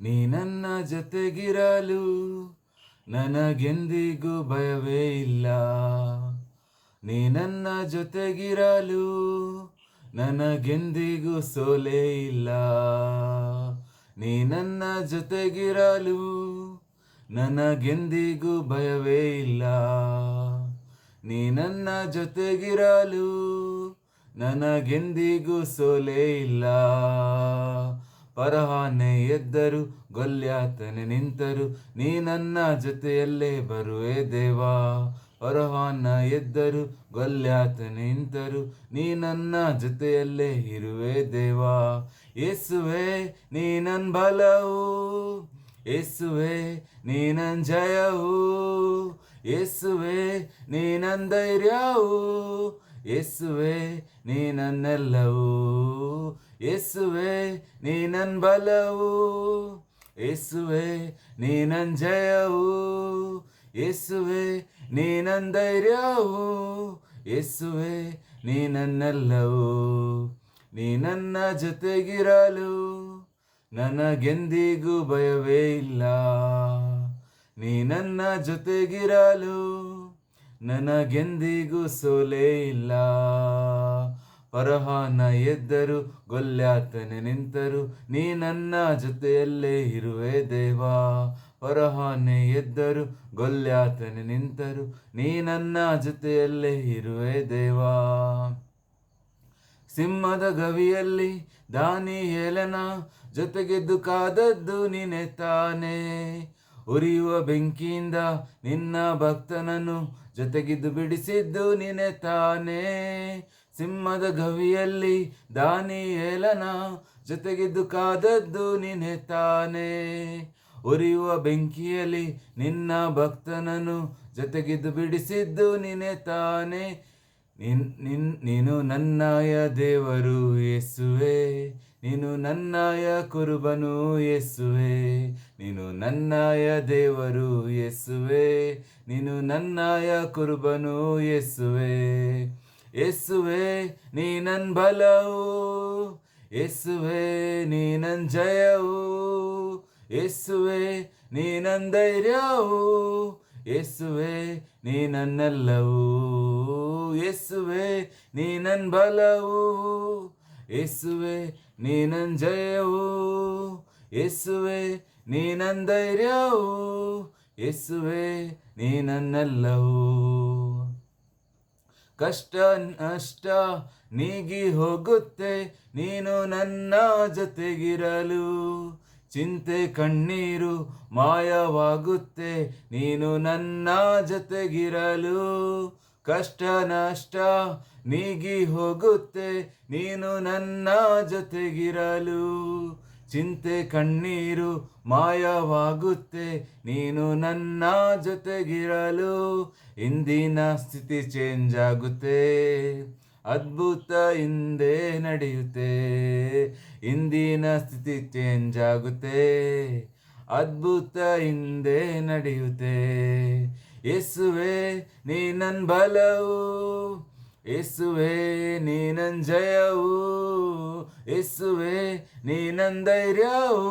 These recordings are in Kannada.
ನೀ ನನ್ನ ಜೊತೆಗಿರಲು ನನಗೆಂದಿಗೂ ಭಯವೇ ಇಲ್ಲ. ನೀ ನನ್ನ ಜೊತೆಗಿರಲು ನನಗೆಂದಿಗೂ ಸೋಲೇ ಇಲ್ಲ. ನೀ ನನ್ನ ಜೊತೆಗಿರಲು ನನಗೆಂದಿಗೂ ಭಯವೇ ಇಲ್ಲ. ನೀ ನನ್ನ ಜೊತೆಗಿರಲು ನನಗೆಂದಿಗೂ ಸೋಲೇ ಇಲ್ಲ. ಪರಹಾನೆ ಎದ್ದರು ಗೊಲ್ಯಾತನೆ ನಿಂತರು ನೀ ನನ್ನ ಜೊತೆಯಲ್ಲೇ ಬರುವೆ ದೇವಾ. ಪರಹಾನ ಎದ್ದರು ಗೊಲ್ಯಾತನೆ ನಿಂತರು ನೀ ನನ್ನ ಜೊತೆಯಲ್ಲೇ ಇರುವೆ ದೇವಾ. ಯೇಸುವೆ ನೀ ನನ್ ಬಲವು, ಯೇಸುವೆ ನೀ ನನ್ ಜಯವು, ಯೇಸುವೆ ನೀ ನನ್ ಧೈರ್ಯವು, ಯೇಸುವೆ ನೀ ನನ್ನೆಲ್ಲವೂ, ಯೇಸುವೆ ನೀ ನನ್ ಬಲವು, ಯೇಸುವೆ ನೀ ನನ್ ಜಯವು, ಯೇಸುವೆ ನೀ ನನ್ ಧೈರ್ಯವು, ಯೇಸುವೆ ನೀ ನನ್ನೆಲ್ಲವೂ. ನೀ ನನ್ನ ಜೊತೆಗಿರಲು ನನಗೆಂದಿಗೂ ಭಯವೇ ಇಲ್ಲ. ನೀ ನನ್ನ ಜೊತೆಗಿರಲು ನನಗೆಂದಿಗೂ ಸೋಲೇ ಇಲ್ಲ. ಪರಹಾನ ಎದ್ದರು ಗೊಲ್ಯಾತನೆ ನಿಂತರು ನೀ ನನ್ನ ಜೊತೆಯಲ್ಲೇ ಇರುವೆ ದೇವಾ. ಪರಹಾನೆ ಎದ್ದರು ಗೊಲ್ಯಾತನೆ ನಿಂತರು ನೀ ನನ್ನ ಜೊತೆಯಲ್ಲೇ ಇರುವೆ ದೇವಾ. ಸಿಂಹದ ಗವಿಯಲ್ಲಿ ದಾನಿಯೇಲನ ಜೊತೆಗೆದ್ದು ಕಾದದ್ದು ನೀನೆ ತಾನೇ. ಉರಿಯುವ ಬೆಂಕಿಯಿಂದ ನಿನ್ನ ಭಕ್ತನನ್ನು ಜೊತೆಗಿದ್ದು ಬಿಡಿಸಿದ್ದು ನೀನೆ ತಾನೇ. ಸಿಂಹದ ಗವಿಯಲ್ಲಿ ದಾನಿಯೇಲನ ಜೊತೆಗಿದ್ದು ಕಾದದ್ದು ನೀನೆ ತಾನೇ. ಉರಿಯುವ ಬೆಂಕಿಯಲ್ಲಿ ನಿನ್ನ ಭಕ್ತನನ್ನು ಜೊತೆಗಿದ್ದು ಬಿಡಿಸಿದ್ದು ನೀನೆ ತಾನೇ. ನೀನು ನನ್ನಯ ದೇವರು ಯೇಸುವೆ, ನೀನು ನನ್ನಯ ಕುರುಬನು ಯೇಸುವೆ. ನೀನು ನನ್ನಯ ದೇವರು ಯೇಸುವೆ, ನೀನು ನನ್ನಯ ಕುರುಬನು ಯೇಸುವೆ. ಯೇಸುವೆ ನೀ ನನ್ ಬಲವು, ಯೇಸುವೆ ನೀ ನನ್ ಜಯವು, ಯೇಸುವೆ ನೀ ನನ್ ಧೈರ್ಯವು, ಯೇಸುವೆ ನೀ ನನ್ನೆಲ್ಲವೂ, ಯೇಸುವೆ ನೀ ನನ್ ಬಲವು, ಯೇಸುವೆ ನೀ ನನ್ ಜಯವು, ಯೇಸುವೆ ನೀ ನನ್ ಧೈರ್ಯವು, ಯೇಸುವೆ ನೀ ನನ್ನೆಲ್ಲವೂ. ಕಷ್ಟ ನಷ್ಟ ನೀಗಿ ಹೋಗುತ್ತೆ ನೀನು ನನ್ನ ಜೊತೆಗಿರಲು. ಚಿಂತೆ ಕಣ್ಣೀರು ಮಾಯವಾಗುತ್ತೆ ನೀನು ನನ್ನ ಜೊತೆಗಿರಲು. ಕಷ್ಟ ನಷ್ಟ ನೀಗಿ ಹೋಗುತ್ತೆ ನೀನು ನನ್ನ ಜೊತೆಗಿರಲು. ಚಿಂತೆ ಕಣ್ಣೀರು ಮಾಯವಾಗುತ್ತೆ ನೀನು ನನ್ನ ಜೊತೆಗಿರಲು. ಇಂದಿನ ಸ್ಥಿತಿ ಚೇಂಜ್ ಆಗುತ್ತೆ, ಅದ್ಭುತ ಹಿಂದೆ ನಡೆಯುತ್ತೆ. ಇಂದಿನ ಸ್ಥಿತಿ ಚೇಂಜ್ ಆಗುತ್ತೆ, ಅದ್ಭುತ ಹಿಂದೆ ನಡೆಯುತ್ತೆ. ಯೇಸುವೆ ನೀ ನನ್ ಬಲವು, ಯೇಸುವೆ ನೀ ನನ್ ಜಯವು, ಯೇಸುವೆ ನೀ ನನ್ ಧೈರ್ಯವು,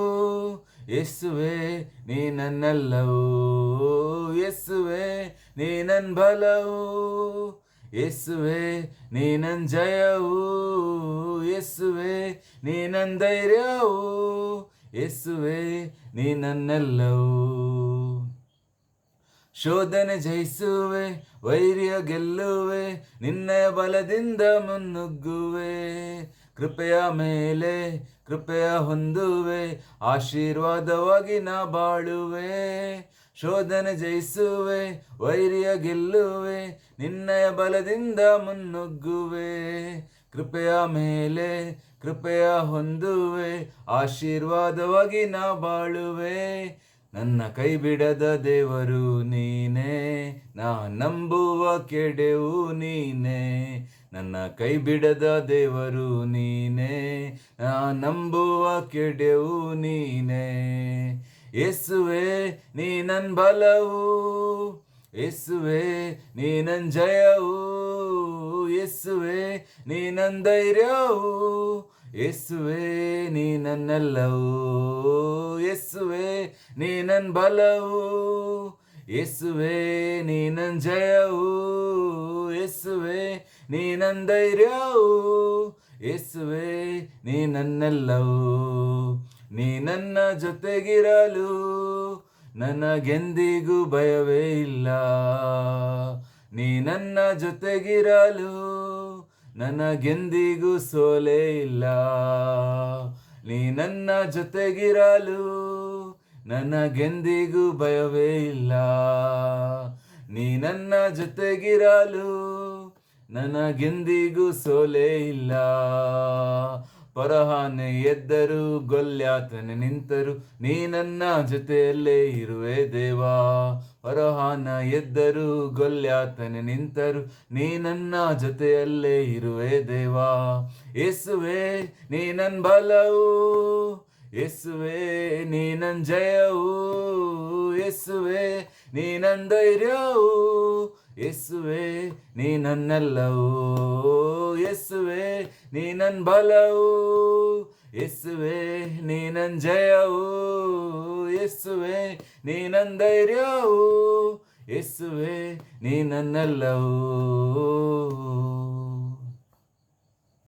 ಯೇಸುವೆ ನೀ ನನ್ನೆಲ್ಲವೂ, ಯೇಸುವೆ ನೀ ನನ್ ಬಲವು, ಯೇಸುವೆ ನೀ ನನ್ ಜಯವು, ಯೇಸುವೆ ನೀ ನನ್ ಧೈರ್ಯವು, ಯೇಸುವೆ ನೀ ನನ್ನೆಲ್ಲವೂ. ಶೋಧನೆ ಜಯಿಸುವೆ, ವೈರ್ಯ ಗೆಲ್ಲುವೆ, ನಿನ್ನಯ ಬಲದಿಂದ ಮುನ್ನುಗ್ಗುವೆ. ಕೃಪೆಯ ಮೇಲೆ ಕೃಪೆಯ ಹೊಂದುವೆ, ಆಶೀರ್ವಾದವಾಗಿ ನಾ ಬಾಳುವೆ. ಶೋಧನೆ ಜಯಿಸುವೆ, ವೈರ್ಯ ಗೆಲ್ಲುವೆ, ನಿನ್ನಯ ಬಲದಿಂದ ಮುನ್ನುಗ್ಗುವೆ. ಕೃಪೆಯ ಮೇಲೆ ಕೃಪೆಯ ಹೊಂದುವೆ, ಆಶೀರ್ವಾದವಾಗಿ ನಾ ಬಾಳುವೆ. ನನ್ನ ಕೈ ಬಿಡದ ದೇವರು ನೀನೇ, ನಾ ನಂಬುವ ಕೆಡೆವು ನೀನೇ. ನನ್ನ ಕೈ ಬಿಡದ ದೇವರು ನೀನೇ, ನಾ ನಂಬುವ ಕೆಡೆವು ನೀನೇ. ಯೇಸುವೆ ನೀ ನನ್ ಬಲವು, ಯೇಸುವೆ ನೀ ನನ್ ಜಯವು, ಯೇಸುವೆ ನೀ ನನ್ ಧೈರ್ಯವು, ಯೇಸುವೆ ನೀ ನನ್ನೆಲ್ಲವೂ, ಯೇಸು ಯೇಸುವೆ ನೀ ನನ್ ಬಲವು, ಯೇಸುವೆ ನೀ ನನ್ ಜಯವು, ಯೇಸುವೆ ನೀ ನನ್ ಧೈರ್ಯವು, ಯೇಸುವೆ ನೀ ನನ್ನೆಲ್ಲವೂ. ನೀ ನನ್ನ ಜೊತೆಗಿರಲು ನನಗೆಂದಿಗೂ ಭಯವೇ ಇಲ್ಲ. ನೀ ನನ್ನ ಜೊತೆಗಿರಲು ನನಗೆಂದಿಗೂ ಸೋಲೇ ಇಲ್ಲ. ನೀ ನನ್ನ ಜೊತೆಗಿರಲು ನನಗೆಂದಿಗೂ ಭಯವೇ ಇಲ್ಲ. ನೀ ನನ್ನ ಜೊತೆಗಿರಲು ನನಗೆಂದಿಗೂ ಸೋಲೇ ಇಲ್ಲ. ಪರಹಾನೆ ಎದ್ದರು ಗೊಲ್ಯಾತನೆ ನಿಂತರು ನೀ ನನ್ನ ಜೊತೆಯಲ್ಲೇ ಇರುವೆ ದೇವಾ. ಪರಹಾನ ಎದ್ದರು ಗೊಲ್ಯಾತನೆ ನಿಂತರು ನೀ ನನ್ನ ಜೊತೆಯಲ್ಲೇ ಇರುವೆ ದೇವಾ. ಯೇಸುವೆ ನೀ ನನ್ ಬಲವು, ಯೇಸುವೆ ನೀ ನನ್ ಜಯವು, ಯೇಸುವೆ ನೀ ನನ್ ಧೈರ್ಯವು, ಯೇಸುವೆ ನೀ ನನ್ನೆಲ್ಲವೂ. ಯೇಸುವೆ ನೀ ನನ್ ಬಲವು, ಯೇಸುವೆ ನೀ ನನ್ ಜಯವು, ಯೇಸುವೆ ನೀ ನನ್ ಧೈರ್ಯವು, ಯೇಸುವೆ ನೀ ನನ್ನೆಲ್ಲವೂ.